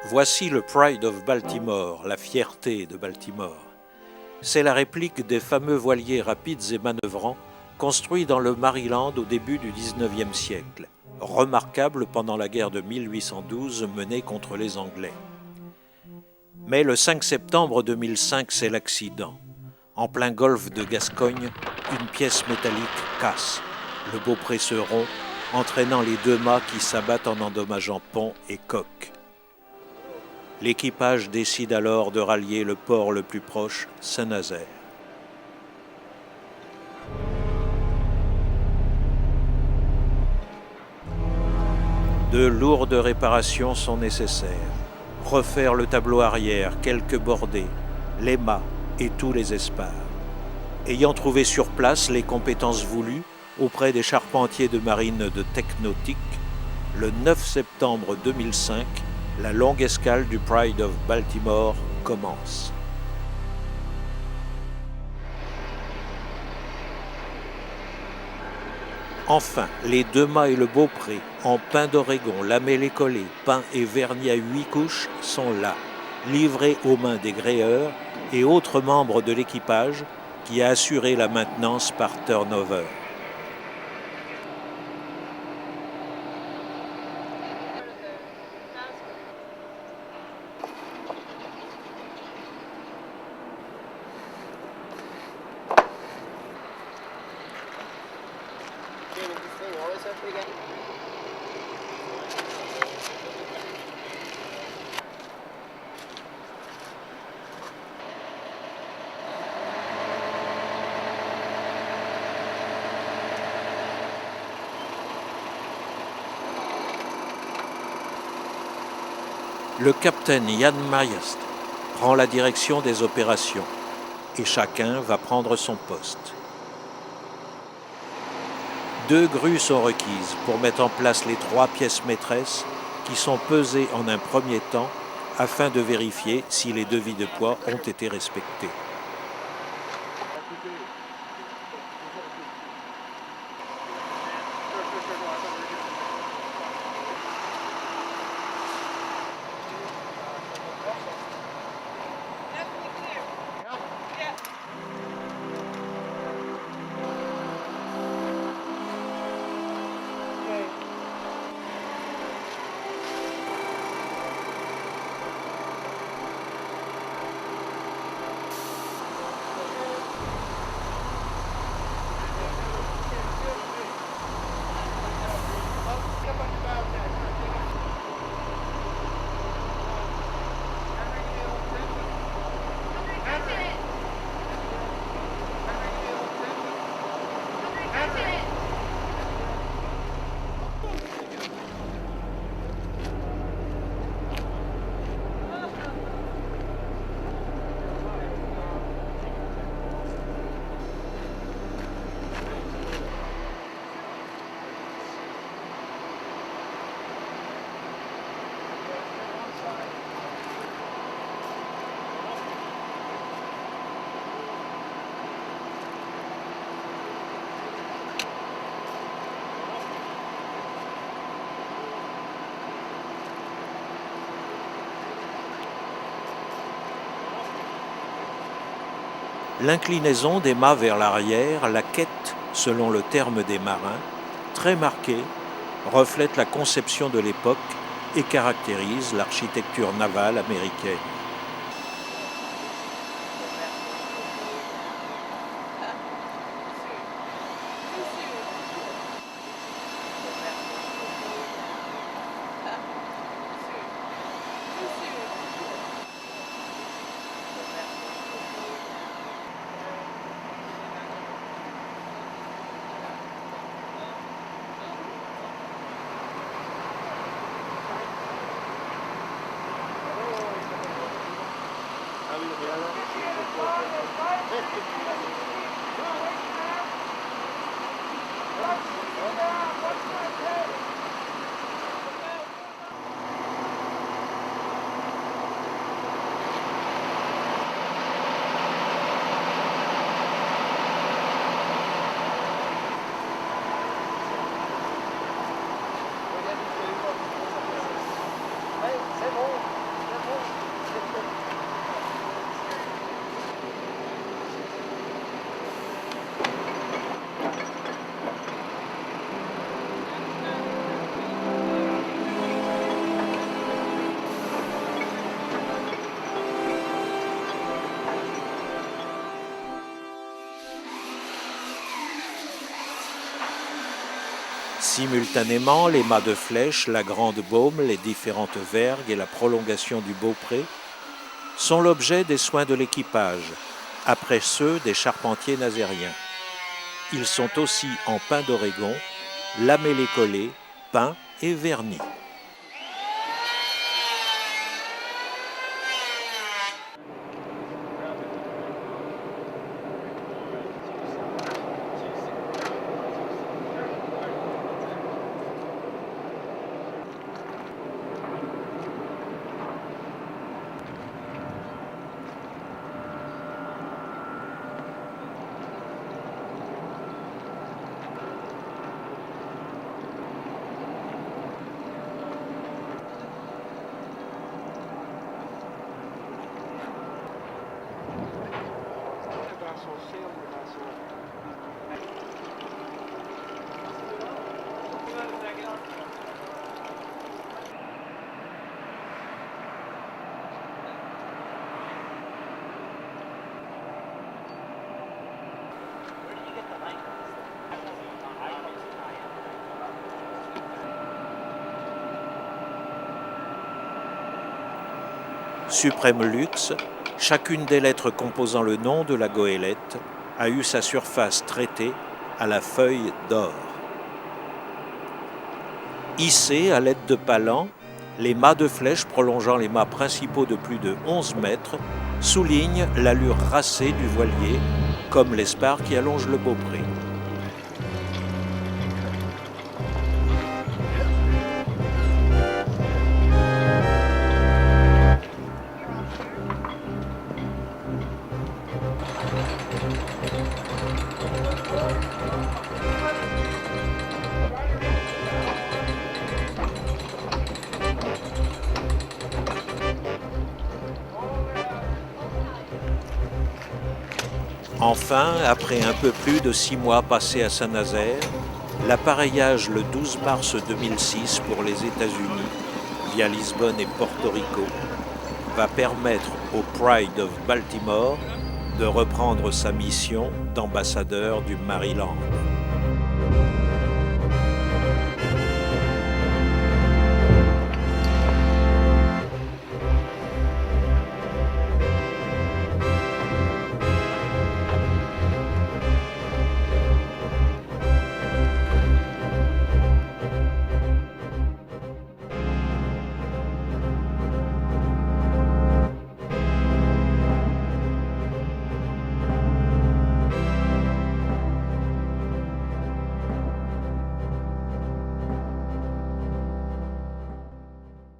Voici le Pride of Baltimore, la fierté de Baltimore. C'est la réplique des fameux voiliers rapides et manœuvrants construits dans le Maryland au début du XIXe siècle, remarquable pendant la guerre de 1812 menée contre les Anglais. Mais le 5 septembre 2005, c'est l'accident. En plein golfe de Gascogne, une pièce métallique casse. Le beaupré se rompt, entraînant les deux mâts qui s'abattent en endommageant pont et coque. L'équipage décide alors de rallier le port le plus proche, Saint-Nazaire. De lourdes réparations sont nécessaires. Refaire le tableau arrière, quelques bordées, les mâts et tous les espars. Ayant trouvé sur place les compétences voulues auprès des charpentiers de marine de Technautique, le 9 septembre 2005, la longue escale du Pride of Baltimore commence. Enfin, les deux mâts et le beaupré, en pin d'Oregon, lamellé collé, peint et vernis à 8 couches, sont là, livrés aux mains des gréeurs et autres membres de l'équipage qui a assuré la maintenance par turnover. Le capitaine Jan Mayest prend la direction des opérations et chacun va prendre son poste. 2 grues sont requises pour mettre en place les 3 pièces maîtresses qui sont pesées en un premier temps afin de vérifier si les devis de poids ont été respectés. L'inclinaison des mâts vers l'arrière, la quête, selon le terme des marins, très marquée, reflète la conception de l'époque et caractérise l'architecture navale américaine. Simultanément, les mâts de flèche, la grande baume, les différentes vergues et la prolongation du beaupré sont l'objet des soins de l'équipage, après ceux des charpentiers nazériens. Ils sont aussi en pin d'Oregon, lamellé-collé, peint et vernis. Suprême luxe, chacune des lettres composant le nom de la goélette a eu sa surface traitée à la feuille d'or. Hissés à l'aide de palans, les mâts de flèche prolongeant les mâts principaux de plus de 11 mètres soulignent l'allure racée du voilier, comme l'espar qui allonge le beaupré. Enfin, après un peu plus de 6 mois passés à Saint-Nazaire, l'appareillage le 12 mars 2006 pour les États-Unis, via Lisbonne et Porto Rico, va permettre au Pride of Baltimore de reprendre sa mission d'ambassadeur du Maryland.